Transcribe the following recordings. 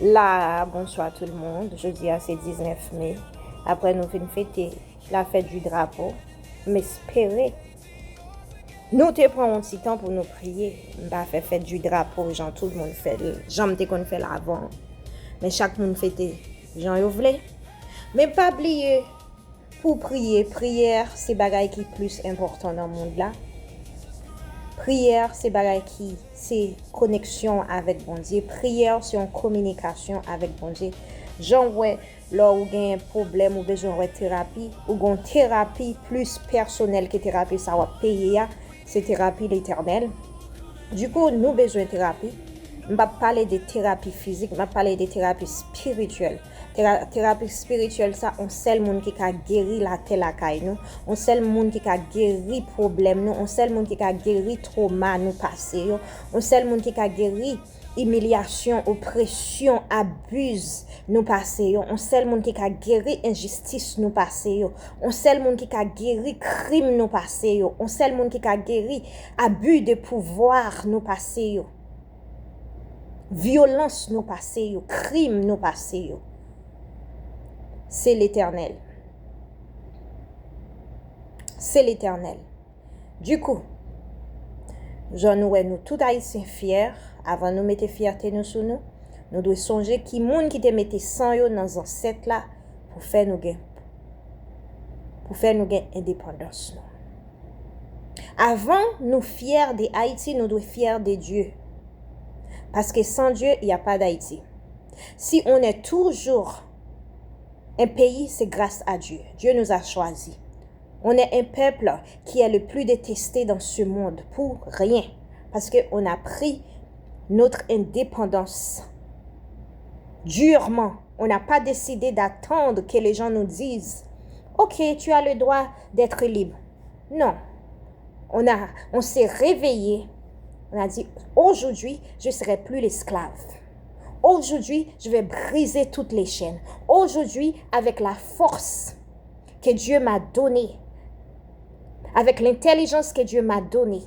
Là, bonsoir tout le monde. Jeudi, c'est 19 mai. Après, nous venons fêter la fête du drapeau. Mais espérez, nous te prenons un petit temps pour nous prier. Pas faire fête du drapeau, genre tout le monde fait. J'aime qu'on fait l'avant. Mais chaque monde fête, genre yo vle. Mais pas oublier, pour prier, prière, c'est bagaille qui est plus important dans le monde là. Prière, c'est bagaille qui, c'est connexion avec bon Dieu. Prière, c'est une communication avec bon Dieu. Genre, ouais, là où il y a un problème ou besoin de thérapie, ou une thérapie plus personnelle que thérapie, ça va payer, c'est thérapie l'éternel. Du coup, nous besoin de thérapie. Je ne vais pas parler de thérapie physique, je vais parler de thérapie spirituelle. Thérapie spirituelle, ça, on seul monde qui a guéri la tête la caille nous, on seul monde qui a guéri problème nous, on seul monde qui a guéri trauma nous passé, on seul monde qui a guéri humiliation, oppression, abuse nous passé, on seul monde qui a guéri injustice nous passé, on seul monde qui a guéri crime nous passé, on seul monde qui a guéri abus de pouvoir nous passé, violence nous passé, crime nous passé. C'est l'Éternel. C'est l'Éternel. Du coup, nous tout haïtiens fiers, avant nous mettre fierté nous sous nous, nous devons songer qui moun qui te mette sans yo dans ancêtre là pour faire nous gain indépendance. Avant nous fiers de Haïti, nous devons fiers de Dieu. Parce que sans Dieu, il n'y a pas d'Haïti. Si on est toujours un pays, c'est grâce à Dieu. Dieu nous a choisis. On est un peuple qui est le plus détesté dans ce monde pour rien. Parce qu'on a pris notre indépendance durement. On n'a pas décidé d'attendre que les gens nous disent « Ok, tu as le droit d'être libre. » Non. On s'est réveillé. On a dit « Aujourd'hui, je ne serai plus l'esclave. » Aujourd'hui, je vais briser toutes les chaînes. Aujourd'hui, avec la force que Dieu m'a donnée, avec l'intelligence que Dieu m'a donnée,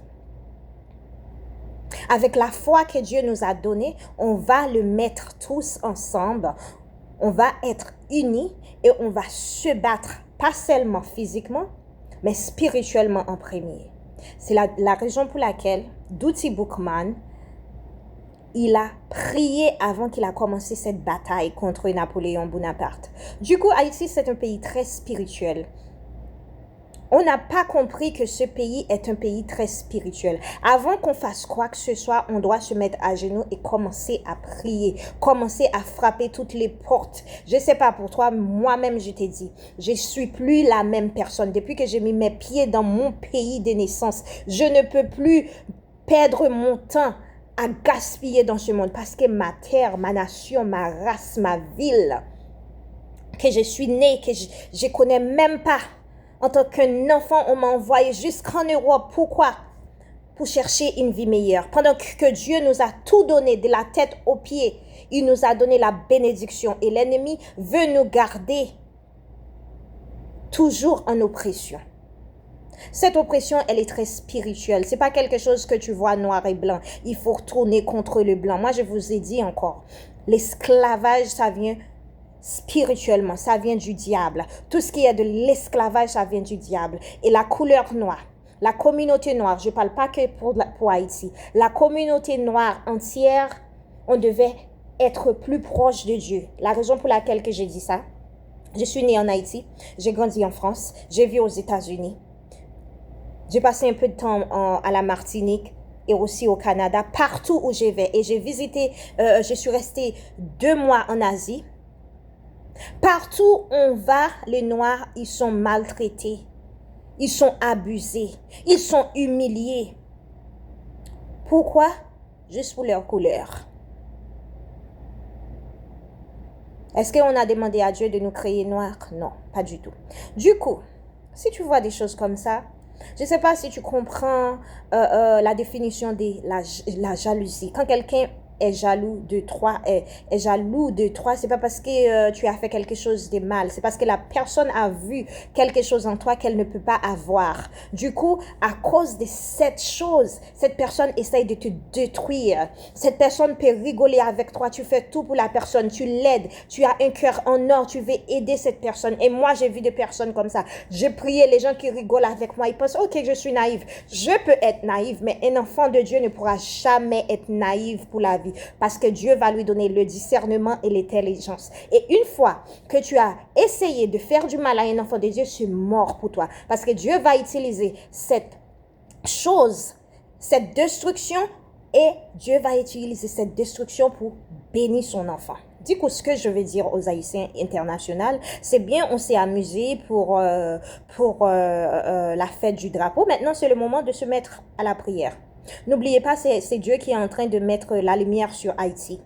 avec la foi que Dieu nous a donnée, on va le mettre tous ensemble. On va être unis et on va se battre, pas seulement physiquement, mais spirituellement en premier. C'est la raison pour laquelle Douty Boukman, il a prié avant qu'il a commencé cette bataille contre Napoléon Bonaparte. Du coup, Haïti, c'est un pays très spirituel. On n'a pas compris que ce pays est un pays très spirituel. Avant qu'on fasse quoi que ce soit, on doit se mettre à genoux et commencer à prier, commencer à frapper toutes les portes. Je ne sais pas pour toi, moi-même, je t'ai dit, je ne suis plus la même personne. Depuis que j'ai mis mes pieds dans mon pays de naissance, je ne peux plus perdre mon temps à gaspiller dans ce monde parce que ma terre, ma nation, ma race, ma ville, que je suis née, que je ne connais même pas. En tant qu'un enfant, on m'a envoyé jusqu'en Europe. Pourquoi? Pour chercher une vie meilleure. Pendant que Dieu nous a tout donné, de la tête aux pieds, il nous a donné la bénédiction. Et l'ennemi veut nous garder toujours en oppression. Cette oppression, elle est très spirituelle. C'est pas quelque chose que tu vois noir et blanc. Il faut retourner contre le blanc. Moi, je vous ai dit encore, l'esclavage, ça vient spirituellement, ça vient du diable. Tout ce qui est de l'esclavage, ça vient du diable. Et la couleur noire, la communauté noire, je ne parle pas que pour Haïti, la communauté noire entière, on devait être plus proche de Dieu. La raison pour laquelle que j'ai dit ça, je suis née en Haïti, j'ai grandi en France, j'ai vécu aux États-Unis. J'ai passé un peu de temps à la Martinique et aussi au Canada, partout où je vais. Et j'ai visité, je suis restée 2 mois en Asie. Partout où on va, les Noirs, ils sont maltraités. Ils sont abusés. Ils sont humiliés. Pourquoi? Juste pour leur couleur. Est-ce qu'on a demandé à Dieu de nous créer noirs? Non, pas du tout. Du coup, si tu vois des choses comme ça, je ne sais pas si tu comprends la définition de la jalousie. Quand quelqu'un est jaloux de toi, est jaloux de toi, c'est pas parce que tu as fait quelque chose de mal, c'est parce que la personne a vu quelque chose en toi qu'elle ne peut pas avoir. Du coup, à cause de cette chose, cette personne essaye de te détruire. Cette personne peut rigoler avec toi, tu fais tout pour la personne, tu l'aides, tu as un cœur en or, tu veux aider cette personne. Et moi, j'ai vu des personnes comme ça. J'ai prié, les gens qui rigolent avec moi, ils pensent, ok, je suis naïve. Je peux être naïve, mais un enfant de Dieu ne pourra jamais être naïve pour la vie parce que Dieu va lui donner le discernement et l'intelligence. Et une fois que tu as essayé de faire du mal à un enfant de Dieu, c'est mort pour toi parce que Dieu va utiliser cette chose, cette destruction, et Dieu va utiliser cette destruction pour bénir son enfant. Du coup, ce que je veux dire aux Haïtiens internationaux, c'est bien, on s'est amusé pour la fête du drapeau. Maintenant, c'est le moment de se mettre à la prière. N'oubliez pas, c'est Dieu qui est en train de mettre la lumière sur Haïti.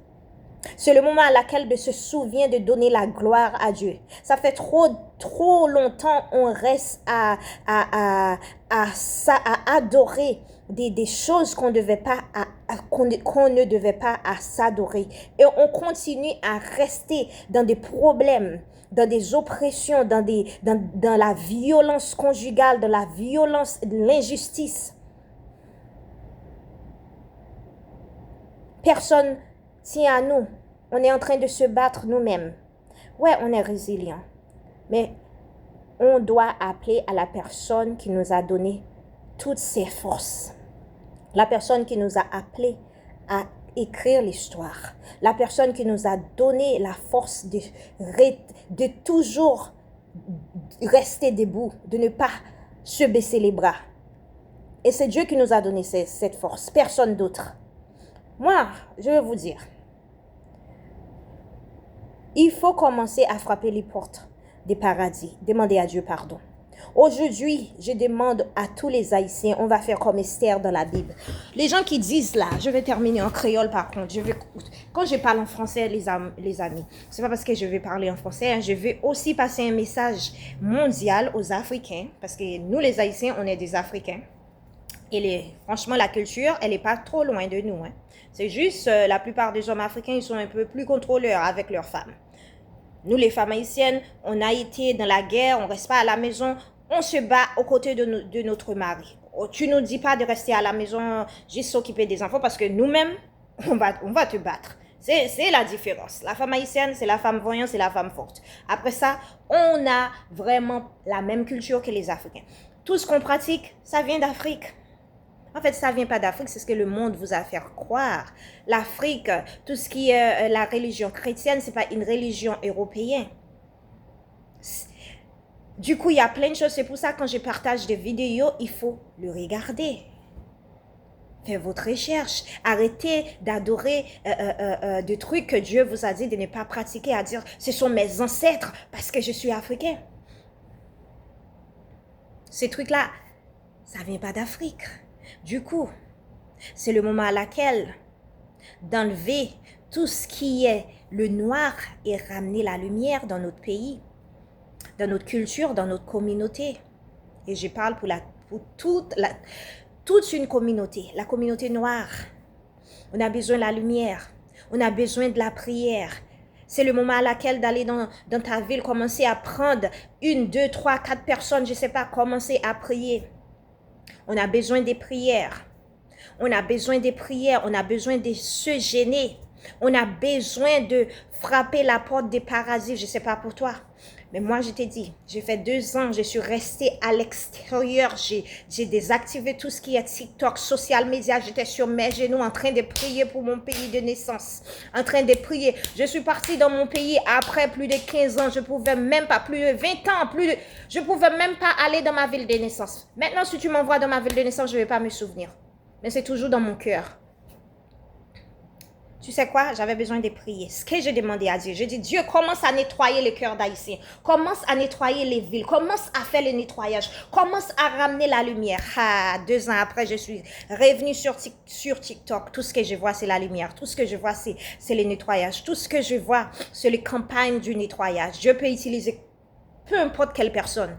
C'est le moment à laquelle de se souvenir de donner la gloire à Dieu. Ça fait trop longtemps on reste à adorer des choses qu'on ne devait pas à s'adorer. Et on continue à rester dans des problèmes, dans des oppressions, dans la violence conjugale, dans la violence, de l'injustice. Personne tient à nous. On est en train de se battre nous-mêmes. Ouais, on est résilient. Mais on doit appeler à la personne qui nous a donné toutes ses forces. La personne qui nous a appelés à écrire l'histoire. La personne qui nous a donné la force de toujours rester debout, de ne pas se baisser les bras. Et c'est Dieu qui nous a donné cette force, personne d'autre. Moi, je vais vous dire, il faut commencer à frapper les portes des paradis, demander à Dieu pardon. Aujourd'hui, je demande à tous les Haïtiens, on va faire comme Esther dans la Bible. Les gens qui disent là, je vais terminer en créole par contre, quand je parle en français, les amis, c'est pas parce que je vais parler en français, je vais aussi passer un message mondial aux Africains, parce que nous les Haïtiens, on est des Africains. Et franchement, la culture, elle n'est pas trop loin de nous. C'est juste, la plupart des hommes africains, ils sont un peu plus contrôleurs avec leurs femmes. Nous, les femmes haïtiennes, on a été dans la guerre, on ne reste pas à la maison, on se bat aux côtés de notre mari. Tu ne nous dis pas de rester à la maison, juste s'occuper des enfants, parce que nous-mêmes, on va te battre. C'est la différence. La femme haïtienne, c'est la femme voyante, c'est la femme forte. Après ça, on a vraiment la même culture que les Africains. Tout ce qu'on pratique, ça vient d'Afrique. En fait, ça ne vient pas d'Afrique, c'est ce que le monde vous a fait croire. L'Afrique, tout ce qui est la religion chrétienne, ce n'est pas une religion européenne. Du coup, il y a plein de choses. C'est pour ça que quand je partage des vidéos, il faut le regarder. Faites votre recherche. Arrêtez d'adorer des trucs que Dieu vous a dit de ne pas pratiquer, à dire ce sont mes ancêtres parce que je suis africain. Ces trucs-là, ça ne vient pas d'Afrique. Du coup, c'est le moment à laquelle d'enlever tout ce qui est le noir et ramener la lumière dans notre pays, dans notre culture, dans notre communauté. Et je parle pour toute une communauté, la communauté noire. On a besoin de la lumière, on a besoin de la prière. C'est le moment à laquelle d'aller dans ta ville, commencer à prendre 1, 2, 3, 4 personnes, je ne sais pas, commencer à prier. On a besoin des prières. On a besoin des prières. On a besoin de se gêner. On a besoin de frapper la porte des paradis. Je ne sais pas pour toi. Mais moi, je t'ai dit, j'ai fait 2 ans, je suis restée à l'extérieur. J'ai désactivé tout ce qui est TikTok, social media. J'étais sur mes genoux en train de prier pour mon pays de naissance. En train de prier. Je suis partie dans mon pays après plus de 15 ans. Je pouvais même pas, plus de 20 ans, je pouvais même pas aller dans ma ville de naissance. Maintenant, si tu m'envoies dans ma ville de naissance, je ne vais pas me souvenir. Mais c'est toujours dans mon cœur. Tu sais quoi? J'avais besoin de prier. Ce que j'ai demandé à Dieu, j'ai dit, Dieu, commence à nettoyer le cœur d'Haïtiens. Commence à nettoyer les villes. Commence à faire le nettoyage. Commence à ramener la lumière. 2 ans après, je suis revenue sur TikTok. Tout ce que je vois, c'est la lumière. Tout ce que je vois, c'est le nettoyage. Tout ce que je vois, c'est les campagnes du nettoyage. Je peux utiliser peu importe quelle personne.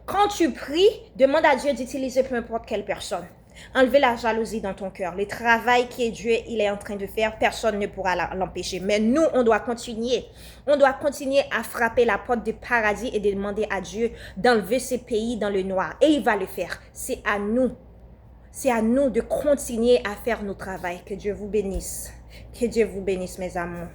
Quand tu pries, demande à Dieu d'utiliser peu importe quelle personne. Enlevez la jalousie dans ton cœur. Le travail que Dieu il est en train de faire, personne ne pourra l'empêcher. Mais nous, on doit continuer. On doit continuer à frapper la porte du paradis et de demander à Dieu d'enlever ces pays dans le noir. Et il va le faire. C'est à nous. C'est à nous de continuer à faire notre travail. Que Dieu vous bénisse. Que Dieu vous bénisse, mes amours.